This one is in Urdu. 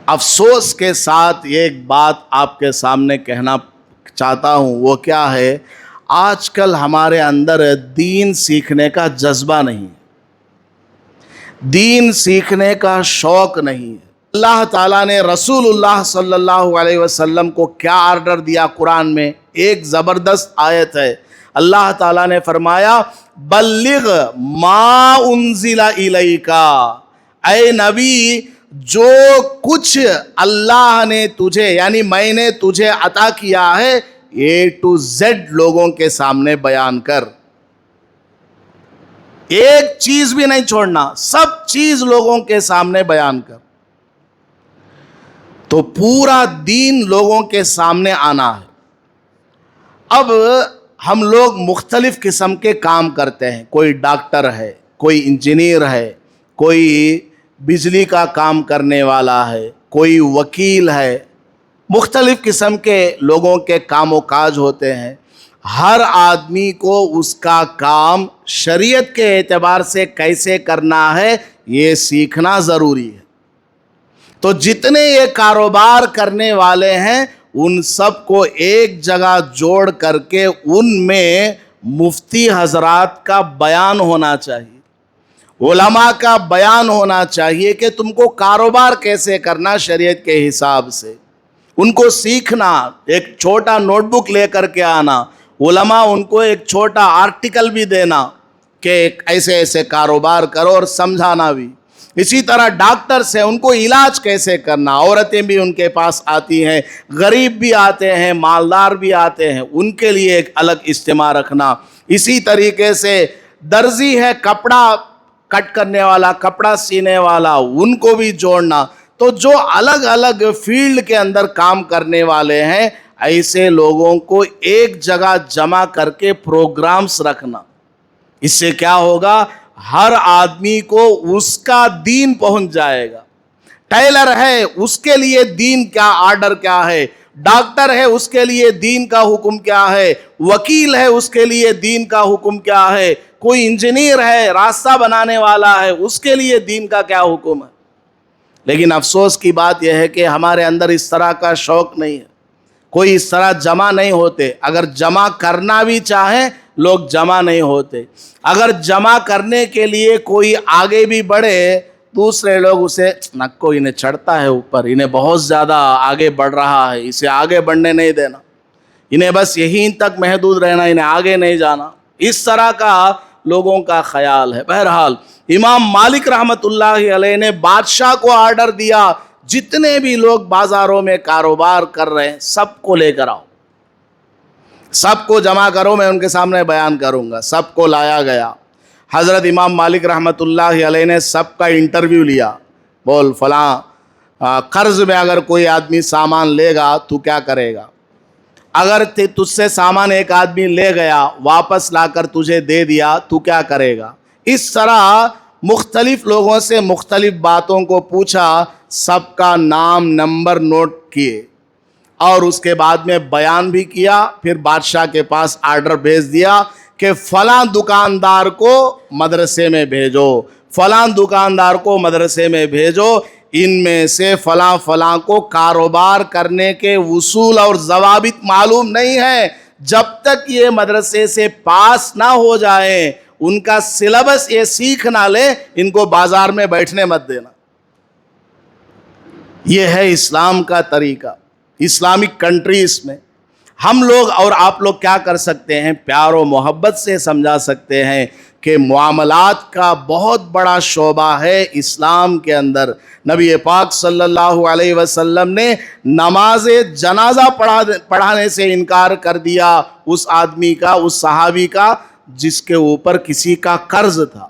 افسوس کے ساتھ ایک بات آپ کے سامنے کہنا چاہتا ہوں، وہ کیا ہے؟ آج کل ہمارے اندر دین سیکھنے کا جذبہ نہیں، دین سیکھنے کا شوق نہیں۔ اللہ تعالیٰ نے رسول اللہ صلی اللہ علیہ وسلم کو کیا آرڈر دیا قرآن میں؟ ایک زبردست آیت ہے۔ اللہ تعالیٰ نے فرمایا بلغ ما انزل الیکا، اے نبی جو کچھ اللہ نے تجھے یعنی میں نے تجھے عطا کیا ہے A to Z لوگوں کے سامنے بیان کر، ایک چیز بھی نہیں چھوڑنا، سب چیز لوگوں کے سامنے بیان کر۔ تو پورا دین لوگوں کے سامنے آنا ہے۔ اب ہم لوگ مختلف قسم کے کام کرتے ہیں، کوئی ڈاکٹر ہے، کوئی انجینئر ہے، کوئی بجلی کا کام کرنے والا ہے، کوئی وکیل ہے، مختلف قسم کے لوگوں کے کام و کاج ہوتے ہیں۔ ہر آدمی کو اس کا کام شریعت کے اعتبار سے کیسے کرنا ہے یہ سیکھنا ضروری ہے۔ تو جتنے یہ کاروبار کرنے والے ہیں ان سب کو ایک جگہ جوڑ کر کے ان میں مفتی حضرات کا بیان ہونا چاہیے، علماء کا بیان ہونا چاہیے کہ تم کو کاروبار کیسے کرنا شریعت کے حساب سے۔ ان کو سیکھنا، ایک چھوٹا نوٹ بک لے کر کے آنا، علماء ان کو ایک چھوٹا آرٹیکل بھی دینا کہ ایسے ایسے کاروبار کرو اور سمجھانا بھی۔ اسی طرح ڈاکٹر سے ان کو علاج کیسے کرنا، عورتیں بھی ان کے پاس آتی ہیں، غریب بھی آتے ہیں، مالدار بھی آتے ہیں، ان کے لیے ایک الگ اجتماع رکھنا۔ اسی طریقے سے درزی ہے، کپڑا کٹ کرنے والا، کپڑا سینے والا، ان کو بھی جوڑنا۔ تو جو الگ الگ فیلڈ کے اندر کام کرنے والے ہیں ایسے لوگوں کو ایک جگہ جمع کر کے پروگرامز رکھنا۔ اس سے کیا ہوگا؟ ہر آدمی کو اس کا دین پہنچ جائے گا۔ ٹیلر ہے، اس کے لیے دین کیا آرڈر کیا ہے، ڈاکٹر ہے اس کے لیے دین کا حکم کیا ہے، وکیل ہے اس کے لیے دین کا حکم کیا ہے، کوئی انجینئر ہے، راستہ بنانے والا ہے، اس کے لیے دین کا کیا حکم ہے۔ لیکن افسوس کی بات یہ ہے کہ ہمارے اندر اس طرح کا شوق نہیں ہے، کوئی اس طرح جمع نہیں ہوتے۔ اگر جمع کرنا بھی چاہیں لوگ جمع نہیں ہوتے۔ اگر جمع کرنے کے لیے کوئی آگے بھی بڑھے دوسرے لوگ اسے نکو انہیں چڑھتا ہے اوپر، انہیں بہت زیادہ آگے بڑھ رہا ہے، اسے آگے بڑھنے نہیں دینا، انہیں بس یہیں تک محدود رہنا، انہیں آگے نہیں جانا۔ اس طرح کا لوگوں کا خیال ہے۔ بہرحال امام مالک رحمت اللہ علیہ نے بادشاہ کو آرڈر دیا جتنے بھی لوگ بازاروں میں کاروبار کر رہے ہیں سب کو لے کر آؤ، سب کو جمع کرو، میں ان کے سامنے بیان کروں گا۔ سب کو لایا گیا۔ حضرت امام مالک رحمت اللہ علیہ نے سب کا انٹرویو لیا۔ بول فلاں قرض میں اگر کوئی آدمی سامان لے گا تو کیا کرے گا؟ اگر تجھ سے سامان ایک آدمی لے گیا واپس لا کر تجھے دے دیا تو کیا کرے گا؟ اس طرح مختلف لوگوں سے مختلف باتوں کو پوچھا، سب کا نام نمبر نوٹ کیے اور اس کے بعد میں بیان بھی کیا۔ پھر بادشاہ کے پاس آرڈر بھیج دیا کہ فلاں دکاندار کو مدرسے میں بھیجو، فلاں دکاندار کو مدرسے میں بھیجو، ان میں سے فلاں فلاں کو کاروبار کرنے کے اصول اور ضوابط معلوم نہیں ہے، جب تک یہ مدرسے سے پاس نہ ہو جائیں، ان کا سلیبس یہ سیکھ نہ لے، ان کو بازار میں بیٹھنے مت دینا۔ یہ ہے اسلام کا طریقہ۔ اسلامک کنٹریز میں ہم لوگ اور آپ لوگ کیا کر سکتے ہیں؟ پیار و محبت سے سمجھا سکتے ہیں کہ معاملات کا بہت بڑا شعبہ ہے اسلام کے اندر۔ نبی پاک صلی اللہ علیہ وسلم نے نماز جنازہ پڑھانے سے انکار کر دیا اس آدمی کا، اس صحابی کا جس کے اوپر کسی کا قرض تھا۔